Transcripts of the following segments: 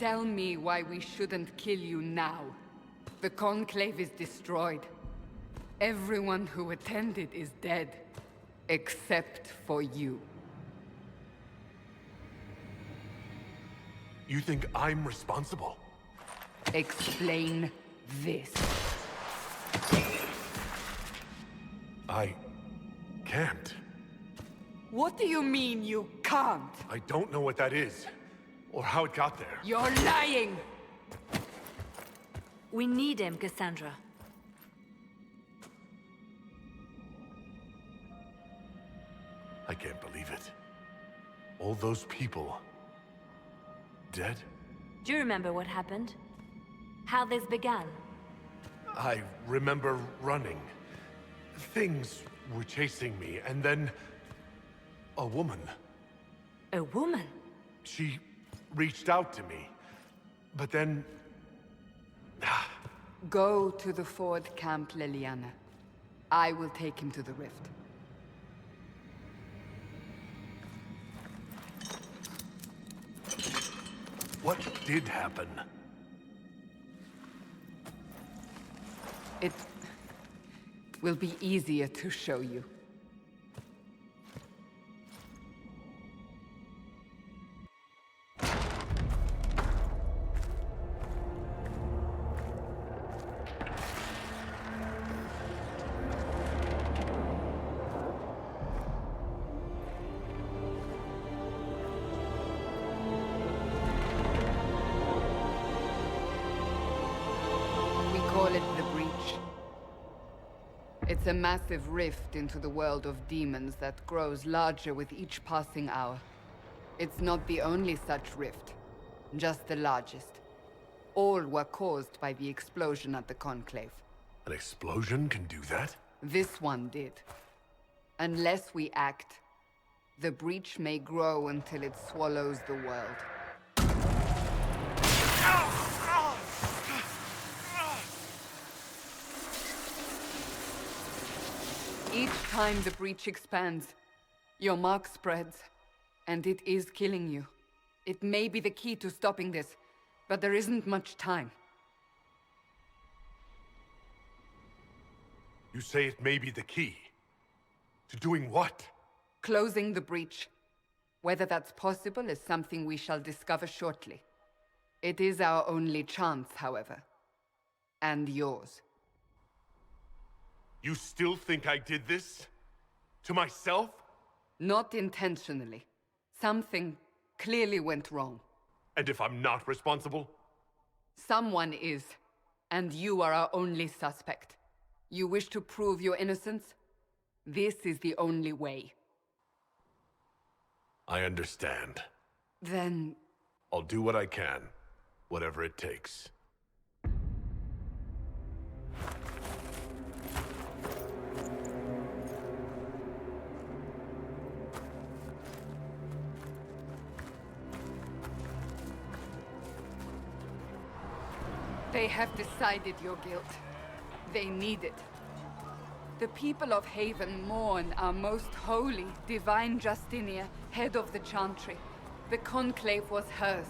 Tell me why we shouldn't kill you now. The Conclave is destroyed. Everyone who attended is dead. Except for you. You think I'm responsible? Explain this. I can't. What do you mean you can't? I don't know what that is, or how it got there. You're lying! We need him, Cassandra. I can't believe it. All those people... dead? Do you remember what happened? How this began? I remember running. Things were chasing me, and then... a woman. A woman? She reached out to me. But then... Go to the Ford Camp, Leliana. I will take him to the rift. What did happen? It will be easier to show you. It's a massive rift into the world of demons that grows larger with each passing hour. It's not the only such rift, just the largest. All were caused by the explosion at the Conclave. An explosion can do that? This one did. Unless we act, the breach may grow until it swallows the world. Each time the breach expands, your mark spreads, and it is killing you. It may be the key to stopping this, but there isn't much time. You say it may be the key. To doing what? Closing the breach. Whether that's possible is something we shall discover shortly. It is our only chance, however. And yours. You still think I did this? To myself? Not intentionally. Something clearly went wrong. And if I'm not responsible? Someone is, and you are our only suspect. You wish to prove your innocence? This is the only way. I understand. Then... I'll do what I can, whatever it takes. They have decided your guilt. They need it. The people of Haven mourn our most holy, divine Justinia, head of the Chantry. The Conclave was hers.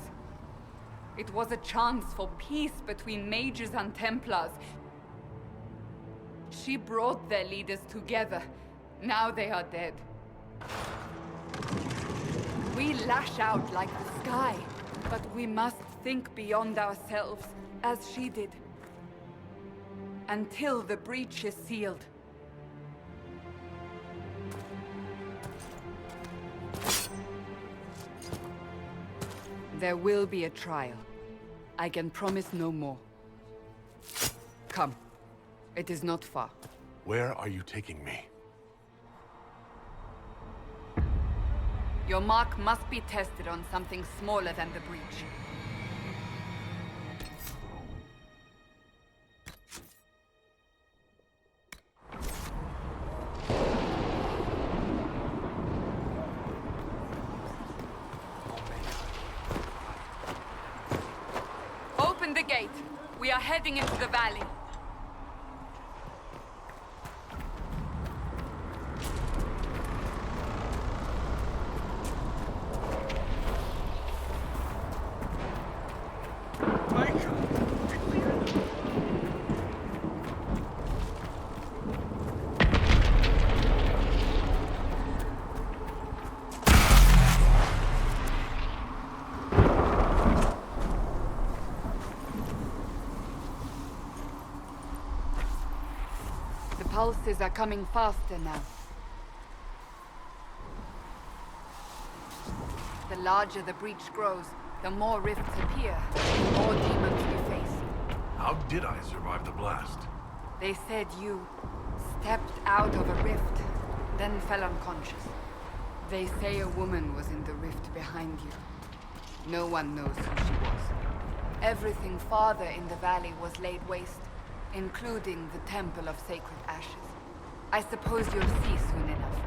It was a chance for peace between mages and Templars. She brought their leaders together. Now they are dead. We lash out like the sky, but we must think beyond ourselves, as she did. Until the breach is sealed. There will be a trial. I can promise no more. Come. It is not far. Where are you taking me? Your mark must be tested on something smaller than the breach. Open the gate. We are heading into the valley. pulses are coming faster now. The larger the breach grows, the more rifts appear, the more demons we face. How did I survive the blast? They said you stepped out of a rift, then fell unconscious. They say a woman was in the rift behind you. No one knows who she was. Everything farther in the valley was laid waste, including the Temple of Sacred Ashes. I suppose you'll see soon enough.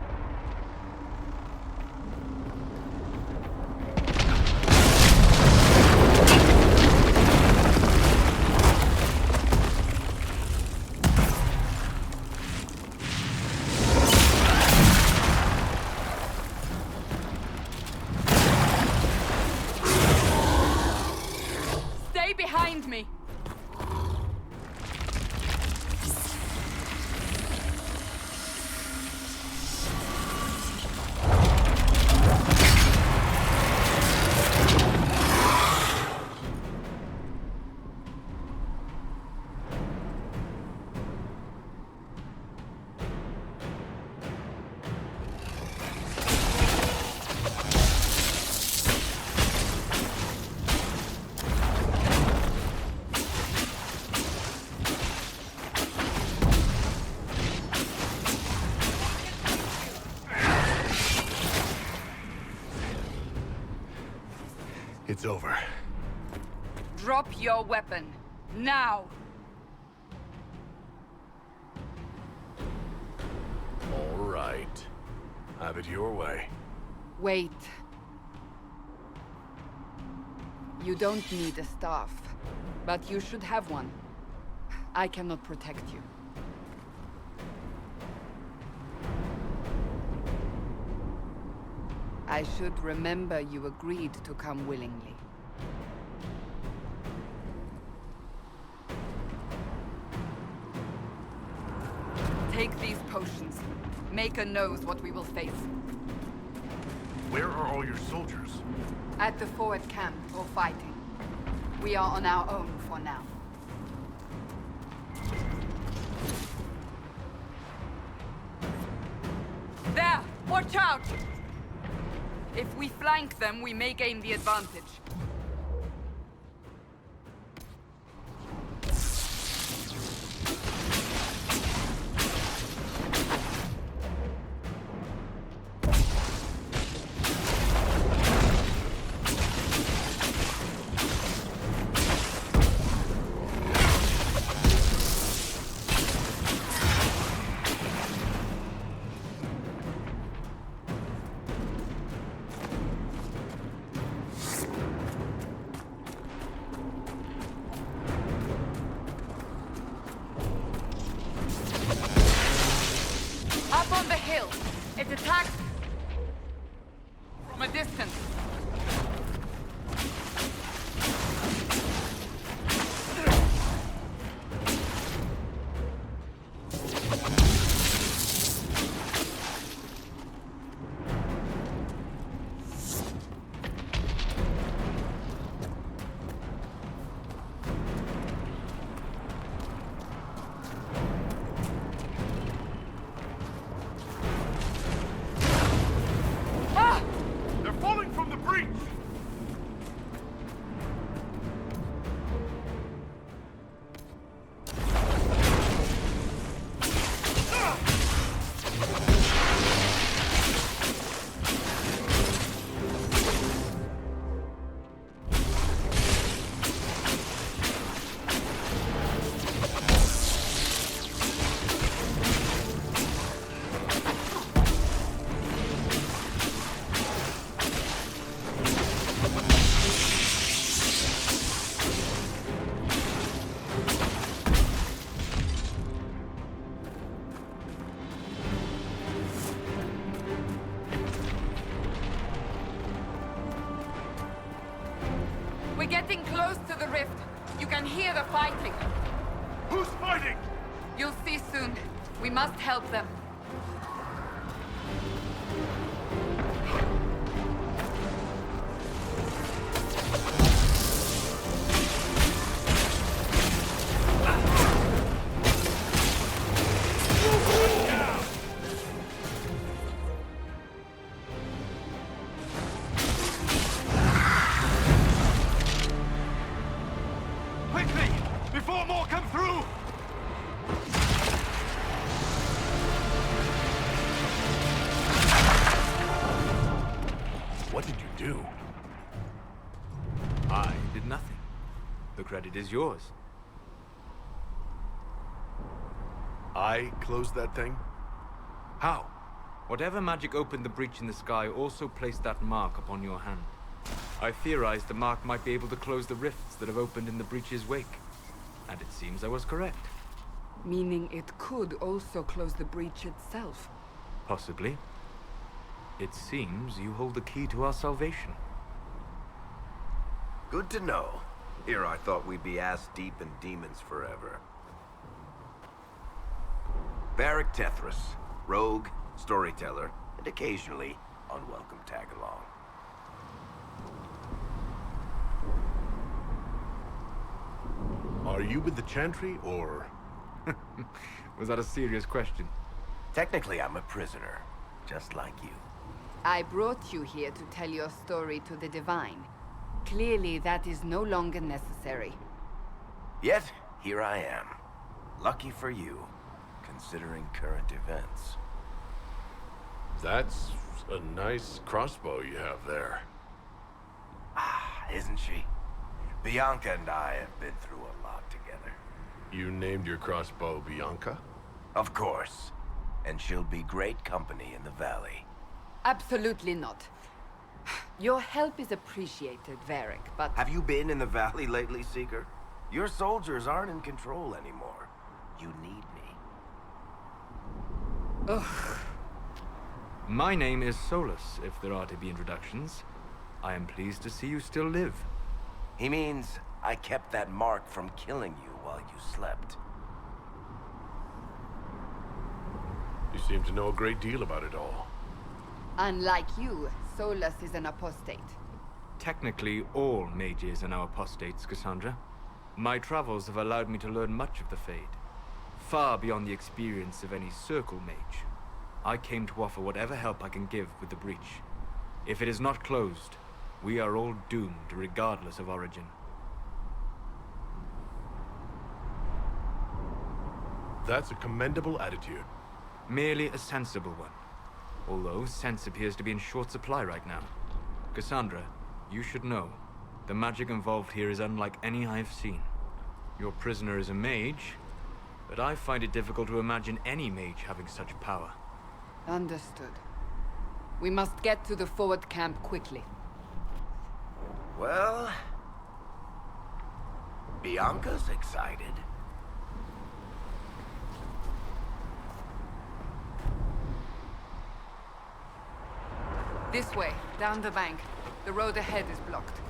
Behind me! It's over. Drop your weapon. Now! All right. Have it your way. Wait. You don't need a staff, but you should have one. I cannot protect you. I should remember you agreed to come willingly. Take these potions. Maker knows what we will face. Where are all your soldiers? At the forward camp, or fighting. We are on our own for now. There! Watch out! If we flank them, we may gain the advantage. Up on the hill. It attacks from a distance. We're getting close to the rift. You can hear the fighting. Who's fighting? You'll see soon. We must help them. What did you do? I did nothing. The credit is yours. I closed that thing? How? Whatever magic opened the breach in the sky also placed that mark upon your hand. I theorized the mark might be able to close the rifts that have opened in the breach's wake. And it seems I was correct. Meaning it could also close the breach itself. Possibly. It seems you hold the key to our salvation. Good to know. Here I thought we'd be ass-deep in demons forever. Varric Tethras, rogue, storyteller, and occasionally unwelcome tag-along. Are you with the Chantry, or...? Was that a serious question? Technically, I'm a prisoner, just like you. I brought you here to tell your story to the Divine. Clearly, that is no longer necessary. Yet, here I am. Lucky for you, considering current events. That's a nice crossbow you have there. Ah, isn't she? Bianca and I have been through a lot together. You named your crossbow Bianca? Of course. And she'll be great company in the valley. Absolutely not. Your help is appreciated, Varric, but... Have you been in the valley lately, Seeker? Your soldiers aren't in control anymore. You need me. Ugh. My name is Solus, if there are to be introductions. I am pleased to see you still live. He means I kept that mark from killing you while you slept. You seem to know a great deal about it all. Unlike you, Solus is an apostate. Technically, all mages are now apostates, Cassandra. My travels have allowed me to learn much of the Fade. Far beyond the experience of any Circle mage. I came to offer whatever help I can give with the breach. If it is not closed, we are all doomed regardless of origin. That's a commendable attitude. Merely a sensible one. Although sense appears to be in short supply right now. Cassandra, you should know. The magic involved here is unlike any I have seen. Your prisoner is a mage, but I find it difficult to imagine any mage having such power. Understood. We must get to the forward camp quickly. Well... Bianca's excited. This way, down the bank. The road ahead is blocked.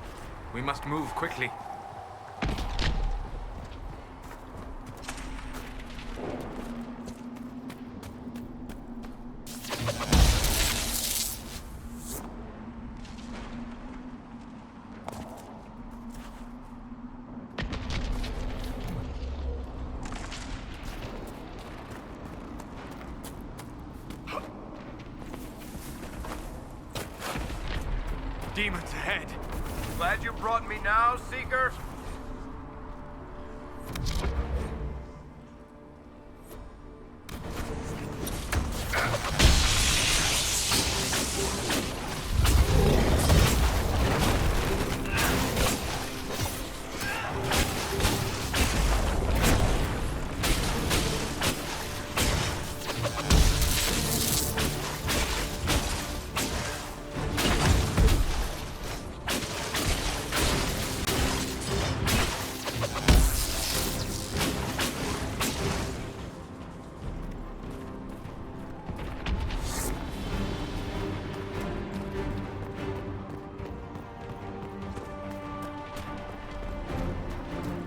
We must move quickly. Demons ahead! Glad you brought me now, Seeker?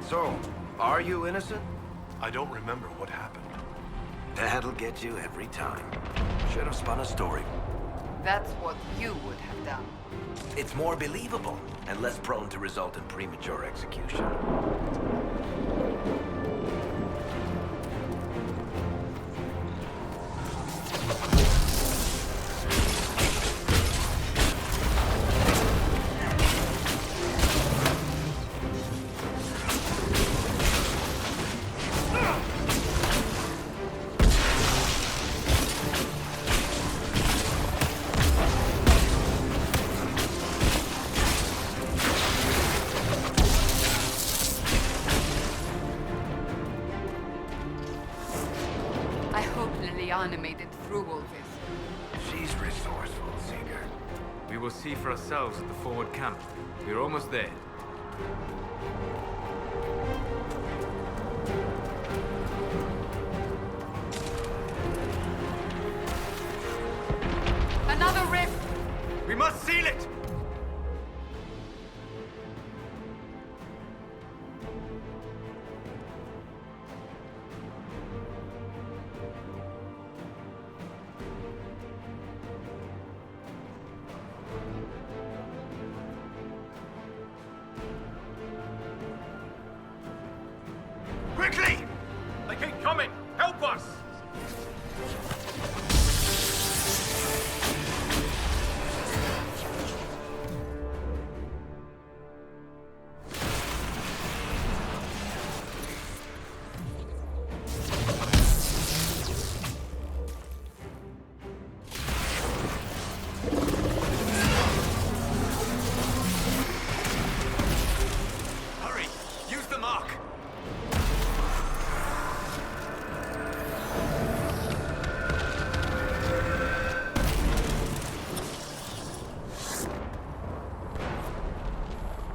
So, are you innocent? I don't remember what happened. That'll get you every time. Should have spun a story. That's what you would have done. It's more believable and less prone to result in premature execution. Leliana made it through all this. She's resourceful, Seeker. We will see for ourselves at the forward camp. We're almost there. Another rift! We must seal it! Quickly! They keep coming! Help us! Hurry! Use the mark!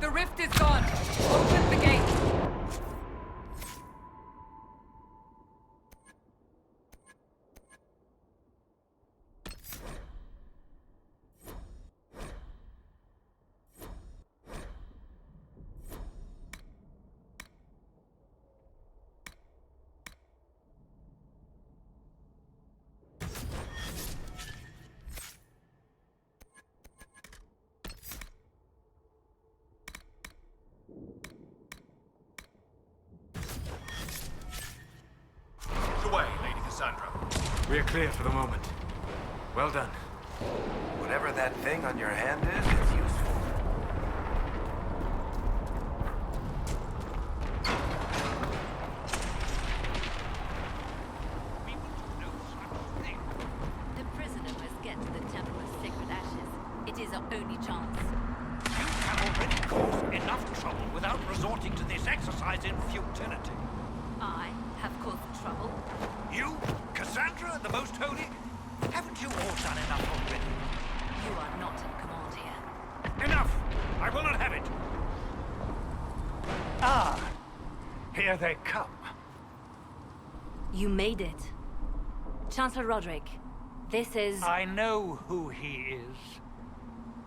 The rift is gone! Open the gate! Away, Lady Cassandra. We're clear for the moment. Well done. Whatever that thing on your hand is, it's useful. The prisoner must get to the Temple of Sacred Ashes. It is our only chance. You have already caused enough trouble without resorting to this exercise in futility. I have caused trouble. You, Cassandra, the Most Holy, haven't you all done enough already? You are not in command here. Enough! I will not have it! Ah, here they come. You made it. Chancellor Roderick, this is... I know who he is.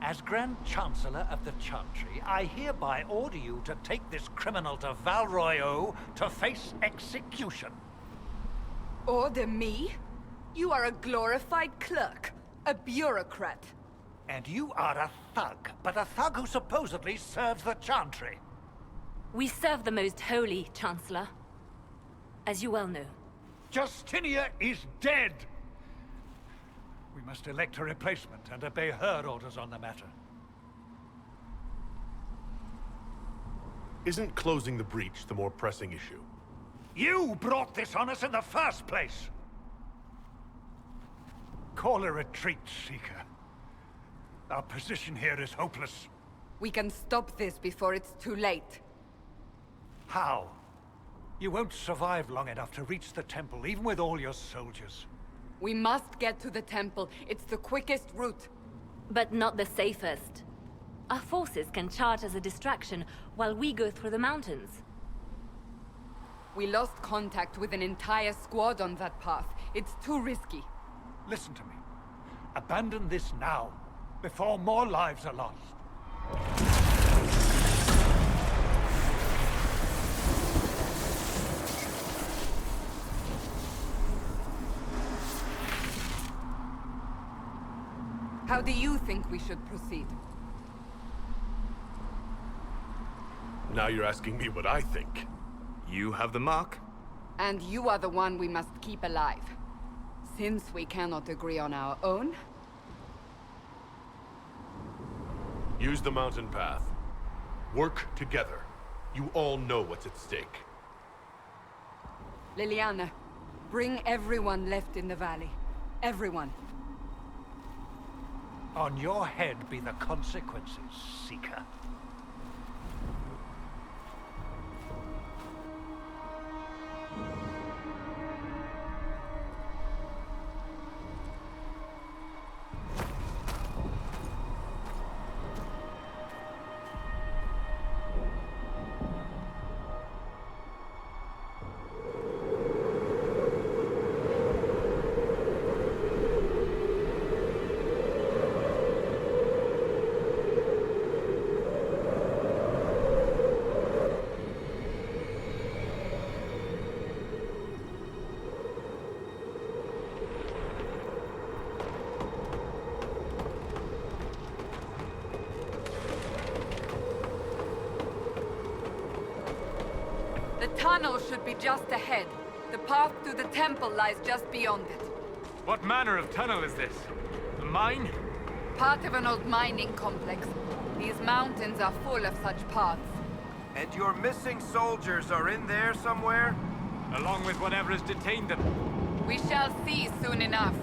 As Grand Chancellor of the Chantry, I hereby order you to take this criminal to Val Royeaux to face execution. Order me? You are a glorified clerk, a bureaucrat. And you are a thug, but a thug who supposedly serves the Chantry. We serve the Most Holy, Chancellor. As you well know. Justinia is dead! We must elect a replacement and obey her orders on the matter. Isn't closing the breach the more pressing issue? You brought this on us in the first place! Call a retreat, Seeker. Our position here is hopeless. We can stop this before it's too late. How? You won't survive long enough to reach the temple, even with all your soldiers. We must get to the temple. It's the quickest route. But not the safest. Our forces can charge as a distraction while we go through the mountains. We lost contact with an entire squad on that path. It's too risky. Listen to me. Abandon this now, before more lives are lost. How do you think we should proceed? Now you're asking me what I think. You have the mark. And you are the one we must keep alive. Since we cannot agree on our own, Use the mountain path. Work together. You all know what's at stake. Leliana, bring everyone left in the valley. Everyone. On your head be the consequences, Seeker. The tunnel should be just ahead. The path to the temple lies just beyond it. What manner of tunnel is this? A mine? Part of an old mining complex. These mountains are full of such paths. And your missing soldiers are in there somewhere? Along with whatever has detained them. We shall see soon enough.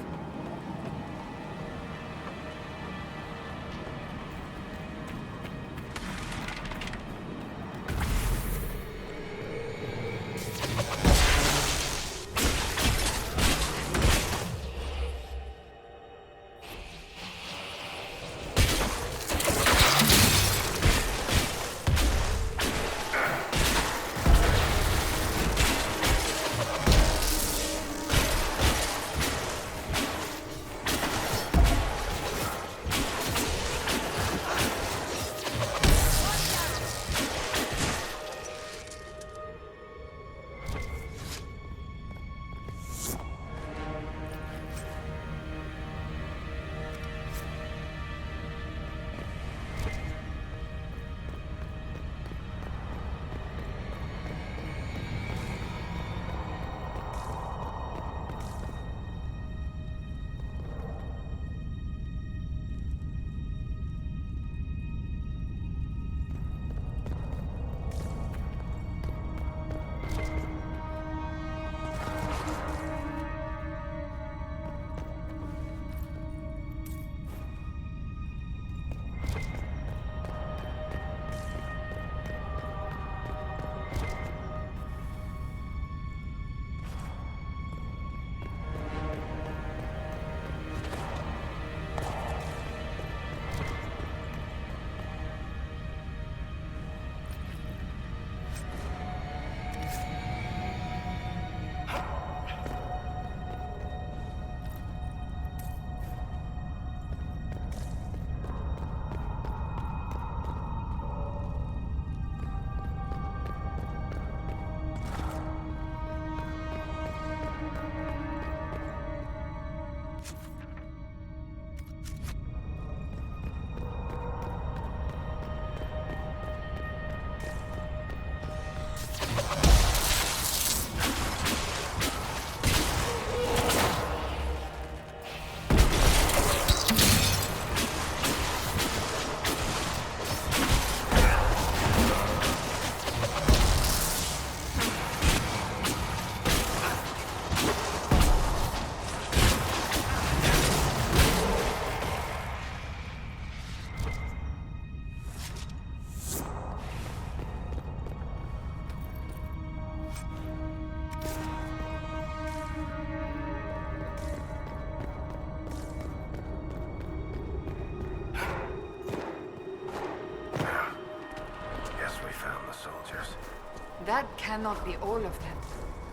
That cannot be all of them.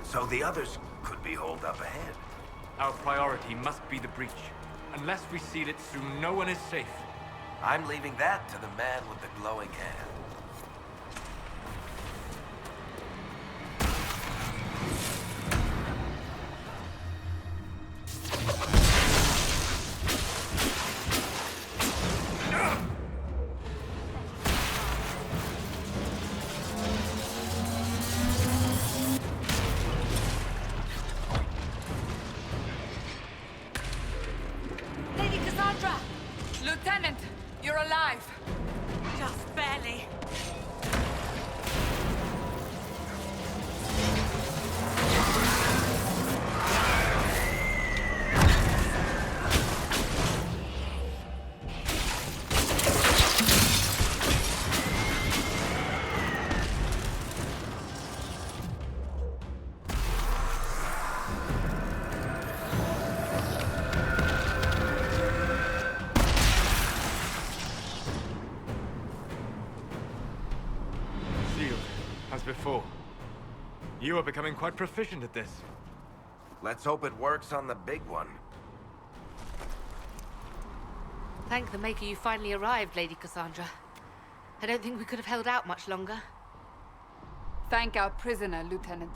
So the others could be holed up ahead. Our priority must be the breach. Unless we seal it soon, no one is safe. I'm leaving that to the man with the glowing hand. Lady Cassandra! Lieutenant, you're alive. Just barely. As before. You are becoming quite proficient at this. Let's hope it works on the big one. Thank the Maker you finally arrived, Lady Cassandra. I don't think we could have held out much longer. Thank our prisoner, Lieutenant.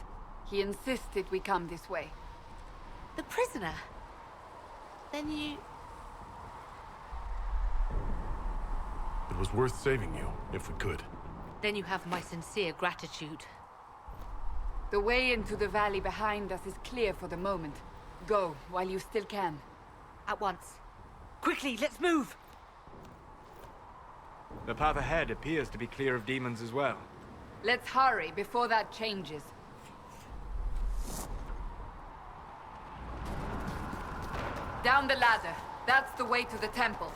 He insisted we come this way. The prisoner? Then you... It was worth saving you, if we could. Then you have my sincere gratitude. The way into the valley behind us is clear for the moment. Go, while you still can. At once. Quickly, let's move! The path ahead appears to be clear of demons as well. Let's hurry before that changes. Down the ladder. That's the way to the temple.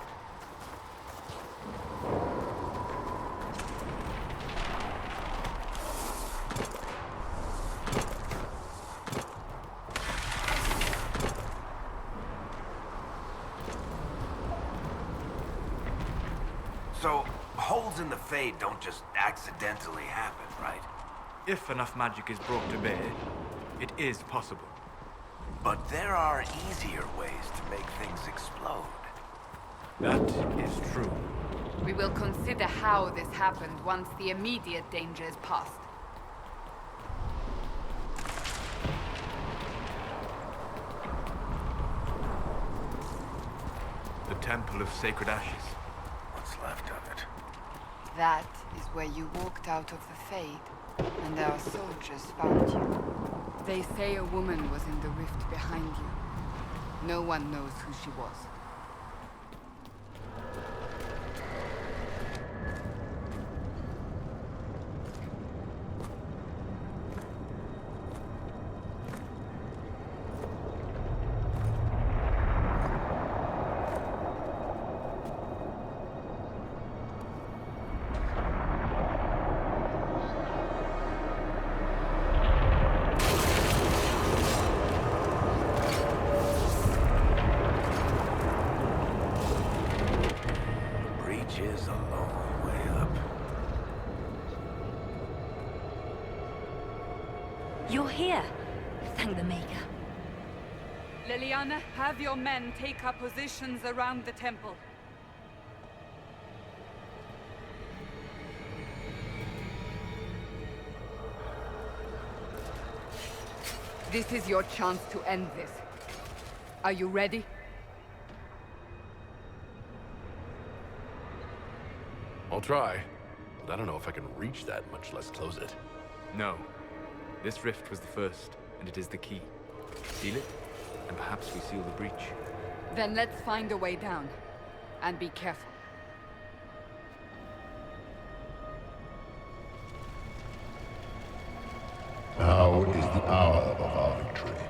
So, holes in the Fade don't just accidentally happen, right? If enough magic is brought to bear, it is possible. But there are easier ways to make things explode. That is true. We will consider how this happened once the immediate danger is past. The Temple of Sacred Ashes. What's left of it? That is where you walked out of the Fade, and our soldiers found you. They say a woman was in the rift behind you. No one knows who she was. Is a long way up. You're here. Thank the Maker. Leliana, have your men take up positions around the temple. This is your chance to end this. Are you ready? I'll try, but I don't know if I can reach that, much less close it. No. This rift was the first, and it is the key. Seal it, and perhaps we seal the breach. Then let's find a way down. And be careful. Now is the hour of our victory.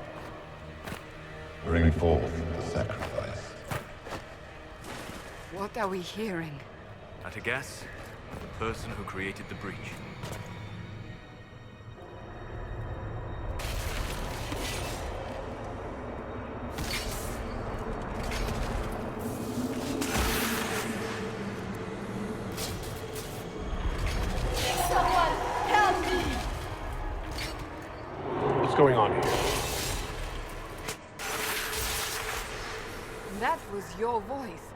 Bring forth the sacrifice. What are we hearing? At a guess, the person who created the breach. Someone help me! What's going on here? That was your voice.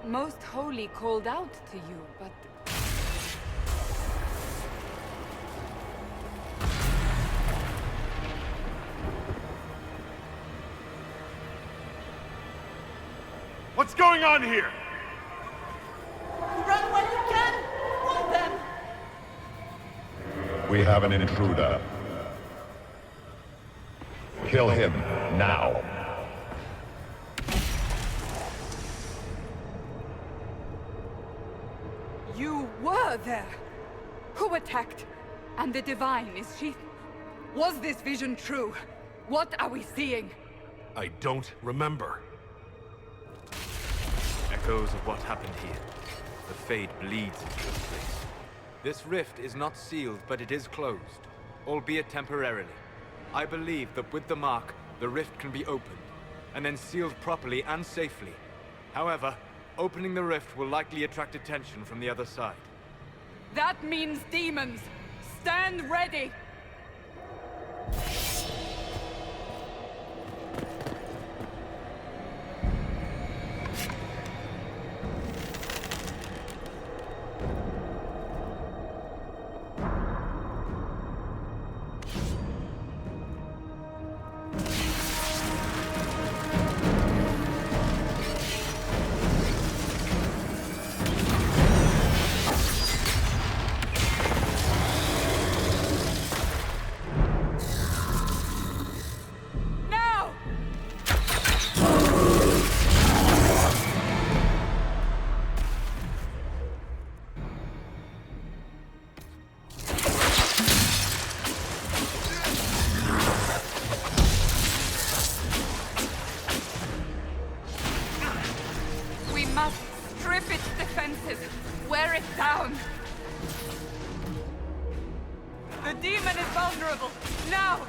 Most Holy called out to you, but... What's going on here? Run when you can! Hold them! We have an intruder. Kill him now. You were there! Who attacked? And the Divine, is she... Was this vision true? What are we seeing? I don't remember. Echoes of what happened here. The Fade bleeds into this place. This rift is not sealed, but it is closed, albeit temporarily. I believe that with the mark, the rift can be opened, and then sealed properly and safely. However, opening the rift will likely attract attention from the other side. That means demons! Stand ready! wear it down! The demon is vulnerable! Now!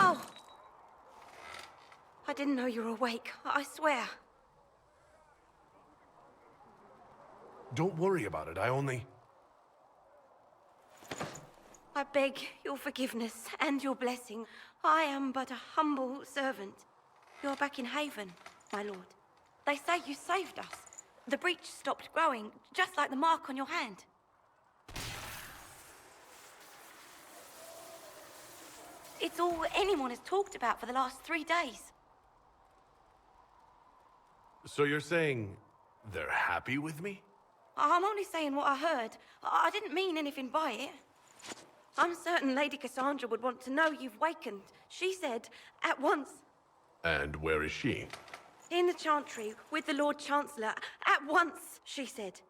Oh! I didn't know you were awake, I swear. Don't worry about it, I only... I beg your forgiveness and your blessing. I am but a humble servant. You're back in Haven, my lord. They say you saved us. The breach stopped growing, just like the mark on your hand. It's all anyone has talked about for the last 3 days. So you're saying they're happy with me? I'm only saying what I heard. I didn't mean anything by it. I'm certain Lady Cassandra would want to know you've wakened. She said, at once. And where is she? In the Chantry, with the Lord Chancellor. At once, she said.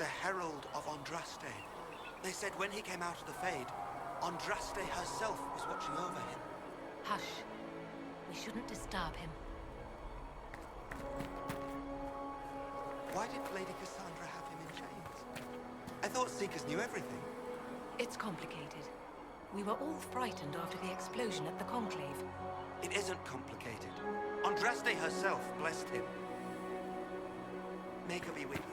the Herald of Andraste. They said when he came out of the Fade, Andraste herself was watching over him. Hush. We shouldn't disturb him. Why did Lady Cassandra have him in chains? I thought Seekers knew everything. It's complicated. We were all frightened after the explosion at the Conclave. It isn't complicated. Andraste herself blessed him. May God be with you.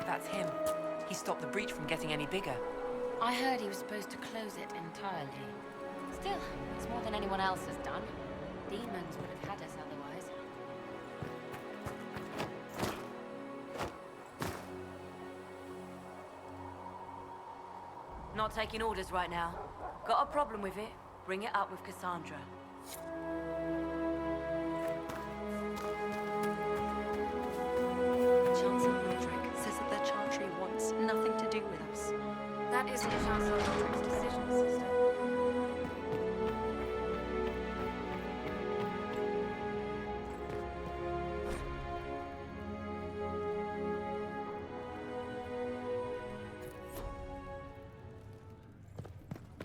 That's him. He stopped the breach from getting any bigger. I heard he was supposed to close it entirely. Still, it's more than anyone else has done. Demons would have had us otherwise. Not taking orders right now. Got a problem with it? Bring it up with Cassandra. Chancellor Roderick says that the Chantry wants nothing to do with us. That isn't Chancellor Roderick's decision, sister.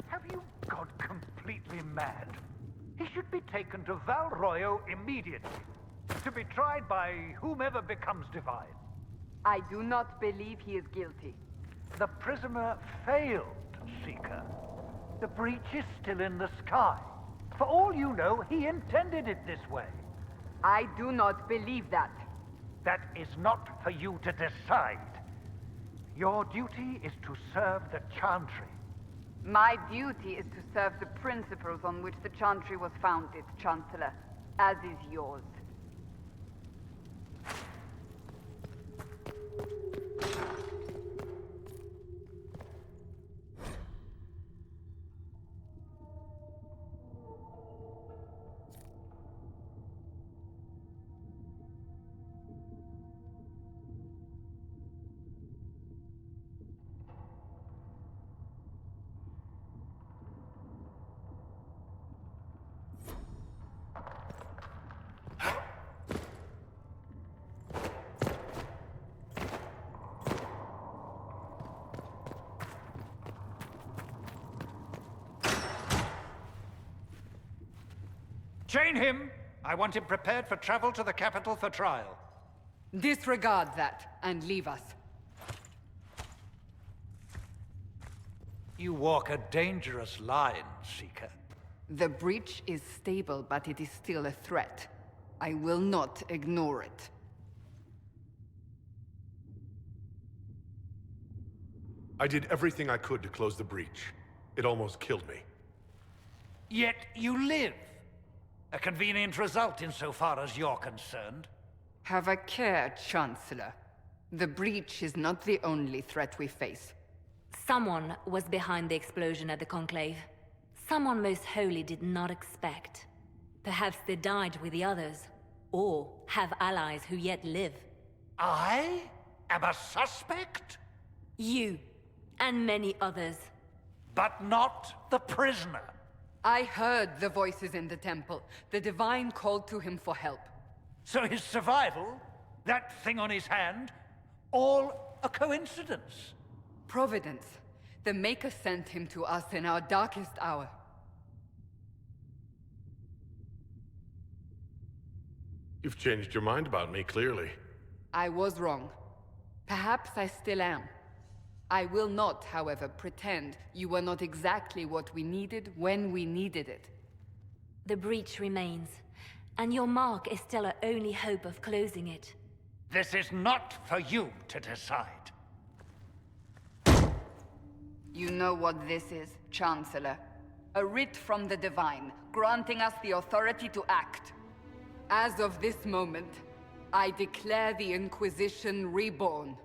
Have you gone completely mad? He should be taken to Val Royo immediately, to be tried by whomever becomes divine. I do not believe he is guilty. The prisoner failed, Seeker. The breach is still in the sky. For all you know, he intended it this way. I do not believe that. That is not for you to decide. Your duty is to serve the Chantry. My duty is to serve the principles on which the Chantry was founded, Chancellor, as is yours. Chain him! I want him prepared for travel to the capital for trial. Disregard that, and leave us. You walk a dangerous line, Seeker. The breach is stable, but it is still a threat. I will not ignore it. I did everything I could to close the breach. It almost killed me. Yet you live. A convenient result insofar as you're concerned. Have a care, Chancellor. The breach is not the only threat we face. Someone was behind the explosion at the Conclave. Someone Most Holy did not expect. Perhaps they died with the others, or have allies who yet live. I am a suspect? You, and many others. But not the prisoner. I heard the voices in the temple. The Divine called to him for help. So his survival, that thing on his hand, all a coincidence? Providence. The Maker sent him to us in our darkest hour. You've changed your mind about me, clearly. I was wrong. Perhaps I still am. I will not, however, pretend you were not exactly what we needed when we needed it. The breach remains, and your mark is still our only hope of closing it. This is not for you to decide. You know what this is, Chancellor. A writ from the Divine, granting us the authority to act. As of this moment, I declare the Inquisition reborn.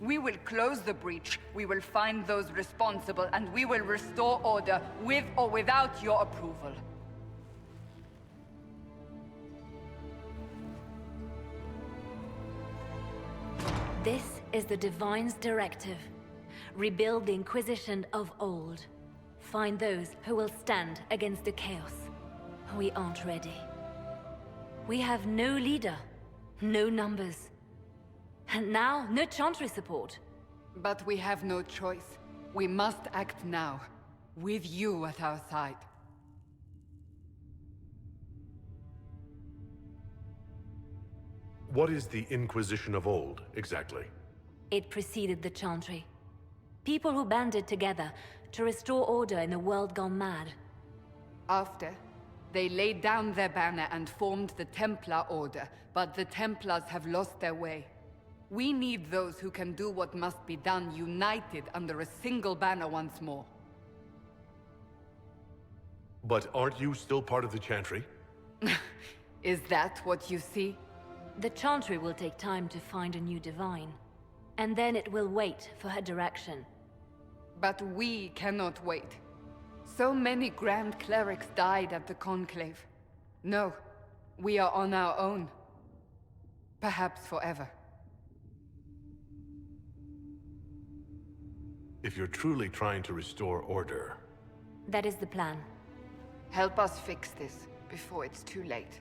We will close the breach, we will find those responsible, and we will restore order, with or without your approval. This is the Divine's directive. Rebuild the Inquisition of old. Find those who will stand against the chaos. We aren't ready. We have no leader, no numbers. And now, no Chantry support. But we have no choice. We must act now, with you at our side. What is the Inquisition of old, exactly? It preceded the Chantry. People who banded together to restore order in a world gone mad. After, they laid down their banner and formed the Templar Order, but the Templars have lost their way. We need those who can do what must be done, united under a single banner once more. But aren't you still part of the Chantry? Is that what you see? The Chantry will take time to find a new divine. And then it will wait for her direction. But we cannot wait. So many Grand Clerics died at the Conclave. No, we are on our own. Perhaps forever. If you're truly trying to restore order... That is the plan. Help us fix this before it's too late.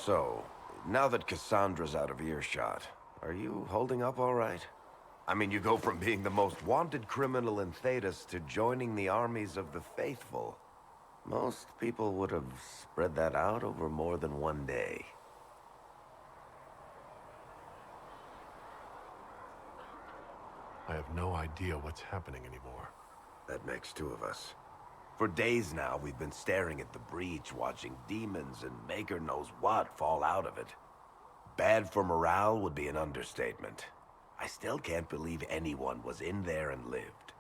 So, now that Cassandra's out of earshot, are you holding up all right? I mean, you go from being the most wanted criminal in Thedas to joining the armies of the faithful. Most people would have spread that out over more than one day. I have no idea what's happening anymore. That makes two of us. For days now, we've been staring at the breach, watching demons and maker knows what fall out of it. Bad for morale would be an understatement. I still can't believe anyone was in there and lived.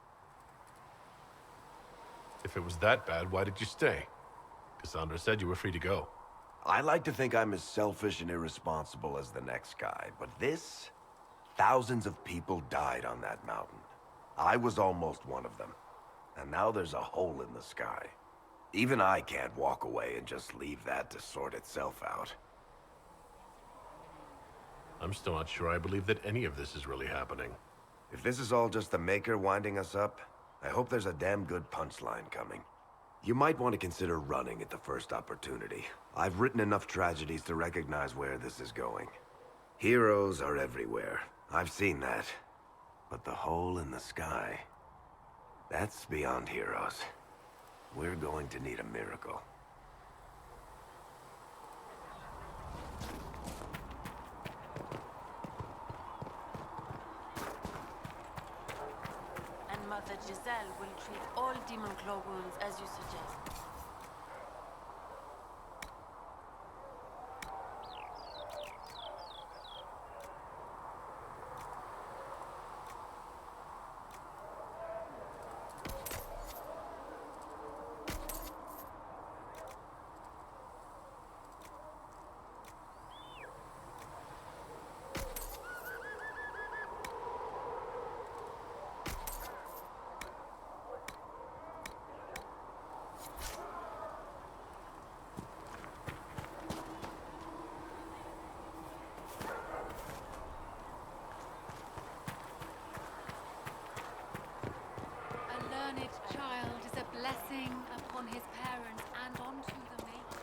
If it was that bad, why did you stay? Cassandra said you were free to go. I like to think I'm as selfish and irresponsible as the next guy, but this... Thousands of people died on that mountain. I was almost one of them. And now there's a hole in the sky. Even I can't walk away and just leave that to sort itself out. I'm still not sure I believe that any of this is really happening. If this is all just the Maker winding us up, I hope there's a damn good punchline coming. You might want to consider running at the first opportunity. I've written enough tragedies to recognize where this is going. Heroes are everywhere. I've seen that. But the hole in the sky... that's beyond heroes. We're going to need a miracle. And Mother Giselle will treat all demon claw wounds as you suggest. Child is a blessing upon his parents and onto the Mage.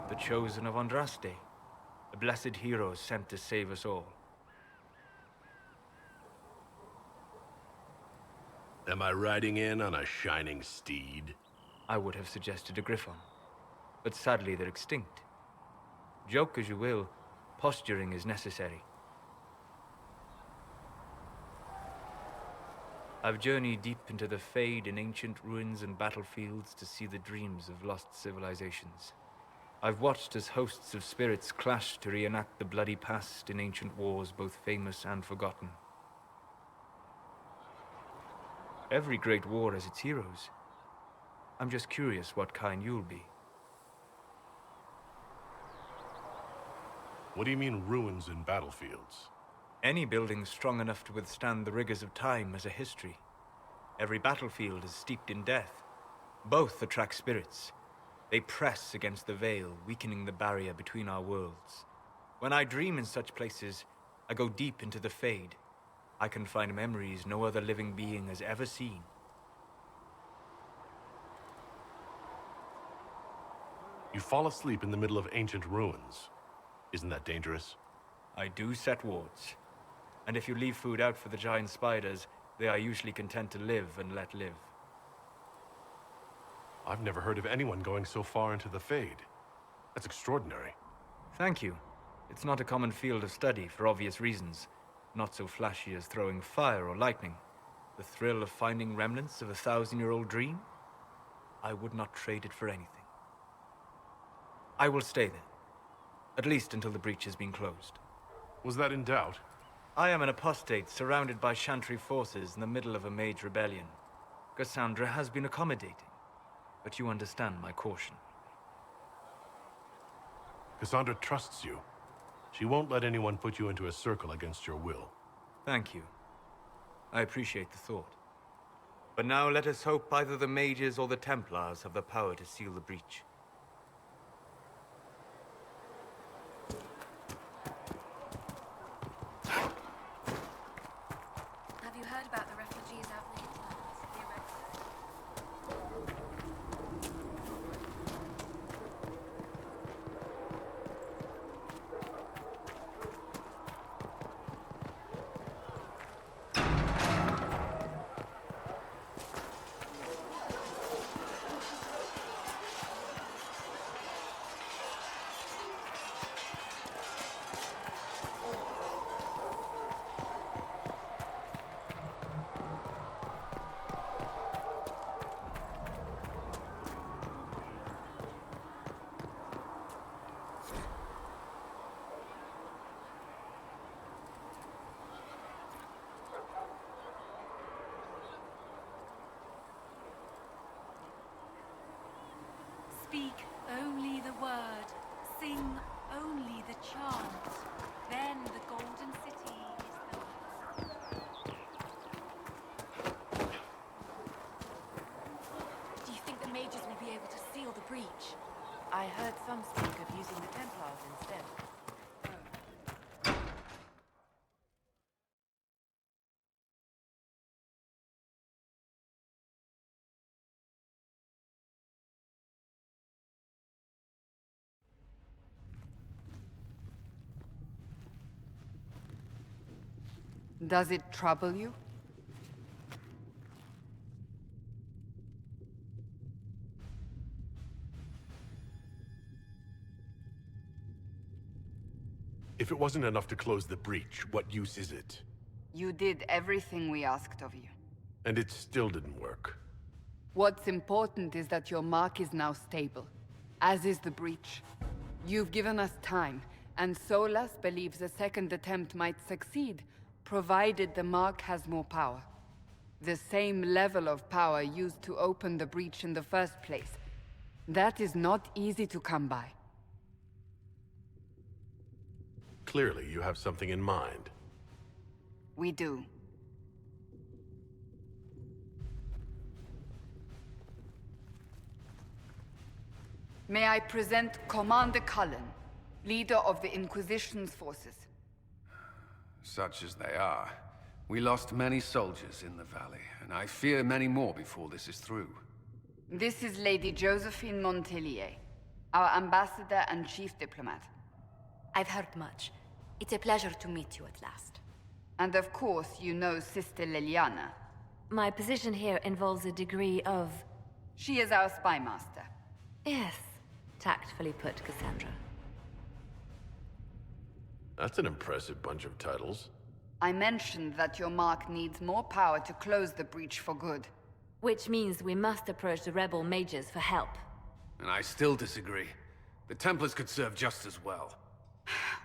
The chosen of Andraste, a blessed hero sent to save us all. Am I riding in on a shining steed? I would have suggested a griffon, but sadly they're extinct. Joke as you will, posturing is necessary. I've journeyed deep into the Fade in ancient ruins and battlefields to see the dreams of lost civilizations. I've watched as hosts of spirits clash to reenact the bloody past in ancient wars, both famous and forgotten. Every great war has its heroes. I'm just curious what kind you'll be. What do you mean, ruins and battlefields? Any building strong enough to withstand the rigors of time has a history. Every battlefield is steeped in death. Both attract spirits. They press against the veil, weakening the barrier between our worlds. When I dream in such places, I go deep into the Fade. I can find memories no other living being has ever seen. You fall asleep in the middle of ancient ruins. Isn't that dangerous? I do set wards. And if you leave food out for the giant spiders, they are usually content to live and let live. I've never heard of anyone going so far into the Fade. That's extraordinary. Thank you. It's not a common field of study for obvious reasons. Not so flashy as throwing fire or lightning. The thrill of finding remnants of a 1,000-year-old dream? I would not trade it for anything. I will stay there. At least until the breach has been closed. Was that in doubt? I am an apostate surrounded by Chantry forces in the middle of a Mage rebellion. Cassandra has been accommodating. But you understand my caution. Cassandra trusts you. She won't let anyone put you into a circle against your will. Thank you. I appreciate the thought. But now let us hope either the Mages or the Templars have the power to seal the breach. Have you heard about the refugees out in the hinterlands? The Irregulars? Speak only the word. Sing only the chant. Then the Golden City is the... Do you think the mages will be able to seal the breach? I heard some speak of using the Templars instead. Does it trouble you? If it wasn't enough to close the breach, what use is it? You did everything we asked of you. And it still didn't work. What's important is that your mark is now stable, as is the breach. You've given us time, and Solas believes a second attempt might succeed, provided the mark has more power. The same level of power used to open the breach in the first place. That is not easy to come by. Clearly, you have something in mind. We do. May I present Commander Cullen, leader of the Inquisition's forces. Such as they are. We lost many soldiers in the valley, and I fear many more before this is through. This is Lady Josephine Montelier, our ambassador and chief diplomat. I've heard much. It's a pleasure to meet you at last. And of course, you know Sister Liliana. My position here involves a degree of... She is our spy master. Yes, tactfully put, Cassandra. That's an impressive bunch of titles. I mentioned that your mark needs more power to close the breach for good. Which means we must approach the rebel mages for help. And I still disagree. The Templars could serve just as well.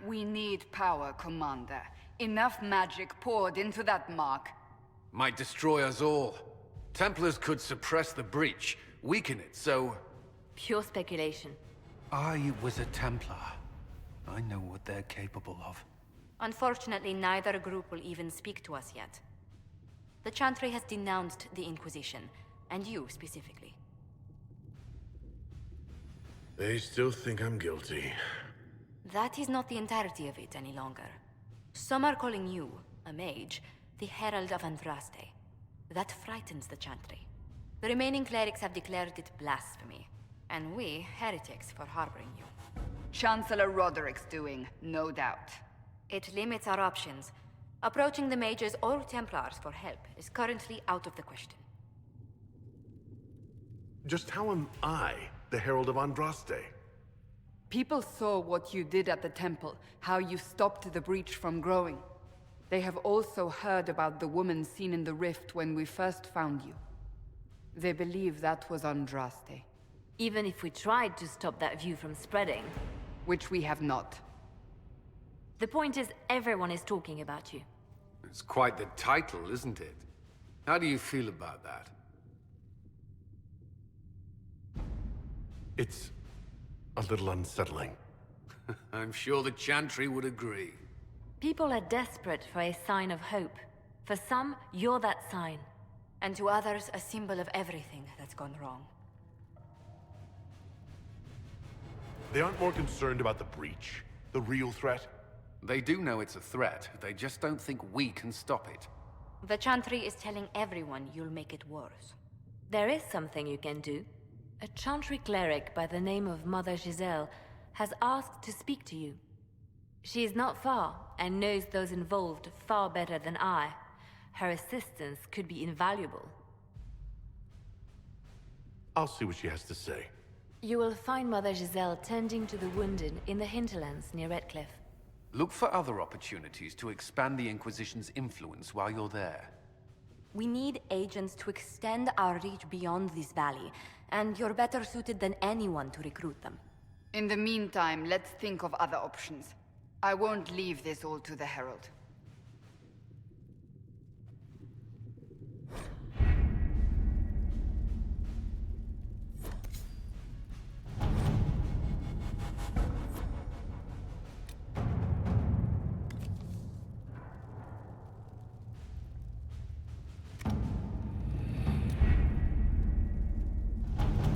We need power, Commander. Enough magic poured into that mark. Might destroy us all. Templars could suppress the breach, weaken it, so... Pure speculation. I was a Templar. I know what they're capable of. Unfortunately, neither group will even speak to us yet. The Chantry has denounced the Inquisition, and you specifically. They still think I'm guilty. That is not the entirety of it any longer. Some are calling you, a mage, the Herald of Andraste. That frightens the Chantry. The remaining clerics have declared it blasphemy, and we, heretics, for harboring you. Chancellor Roderick's doing, no doubt. It limits our options. Approaching the mages or Templars for help is currently out of the question. Just how am I the Herald of Andraste? People saw what you did at the temple, how you stopped the breach from growing. They have also heard about the woman seen in the rift when we first found you. They believe that was Andraste. Even if we tried to stop that view from spreading... Which we have not. The point is, everyone is talking about you. It's quite the title, isn't it? How do you feel about that? It's a little unsettling. I'm sure the Chantry would agree. People are desperate for a sign of hope. For some, you're that sign. And to others, a symbol of everything that's gone wrong. They aren't more concerned about the breach, the real threat? They do know it's a threat. They just don't think we can stop it. The Chantry is telling everyone you'll make it worse. There is something you can do. A Chantry cleric by the name of Mother Giselle has asked to speak to you. She is not far, and knows those involved far better than I. Her assistance could be invaluable. I'll see what she has to say. You will find Mother Giselle tending to the wounded in the hinterlands near Redcliffe. Look for other opportunities to expand the Inquisition's influence while you're there. We need agents to extend our reach beyond this valley, and you're better suited than anyone to recruit them. In the meantime, let's think of other options. I won't leave this all to the Herald.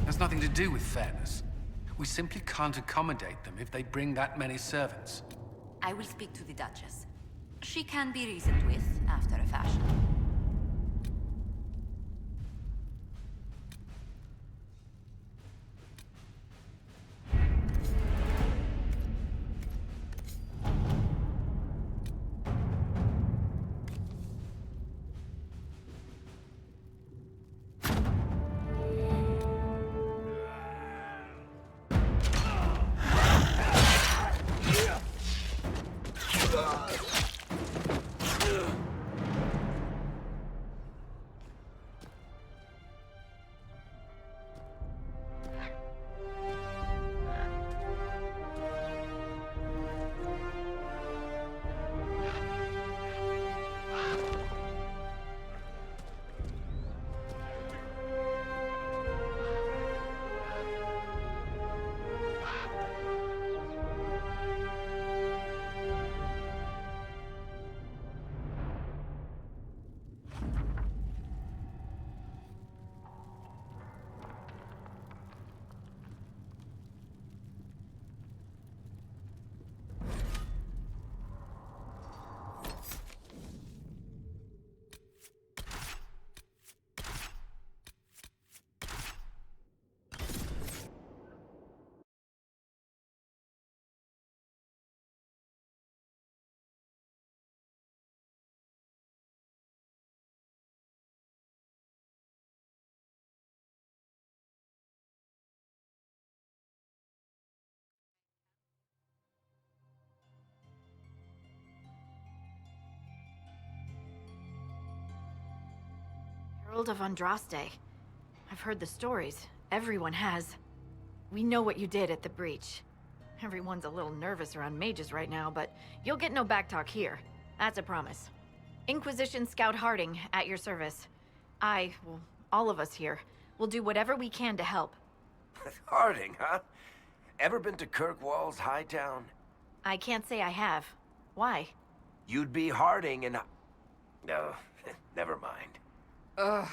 has nothing to do with fairness. We simply can't accommodate them if they bring that many servants. I will speak to the Duchess. She can be reasoned with, after a fashion. Herald of Andraste. I've heard the stories. Everyone has. We know what you did at the breach. Everyone's a little nervous around mages right now, but you'll get no backtalk here. That's a promise. Inquisition Scout Harding, at your service. Well, all of us here, will do whatever we can to help. Harding, huh? Ever been to Kirkwall's Hightown? I can't say I have. Why? You'd be Harding and... No, never mind. Ugh.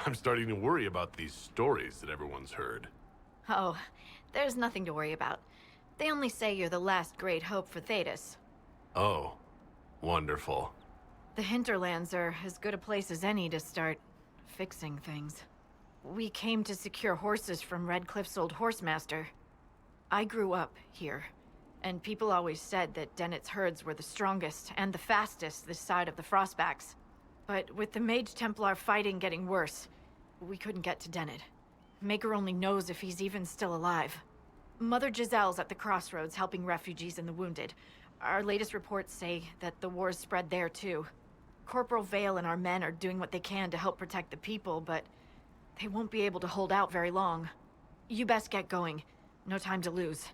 I'm starting to worry about these stories that everyone's heard. Oh, there's nothing to worry about. They only say you're the last great hope for Thedas. Oh, wonderful. The hinterlands are as good a place as any to start fixing things. We came to secure horses from Redcliffe's old horsemaster. I grew up here, and people always said that Dennett's herds were the strongest and the fastest this side of the Frostbacks. But with the Mage Templar fighting getting worse, we couldn't get to Dennett. Maker only knows if he's even still alive. Mother Giselle's at the crossroads helping refugees and the wounded. Our latest reports say that the war's spread there too. Corporal Vale and our men are doing what they can to help protect the people, but they won't be able to hold out very long. You best get going. No time to lose.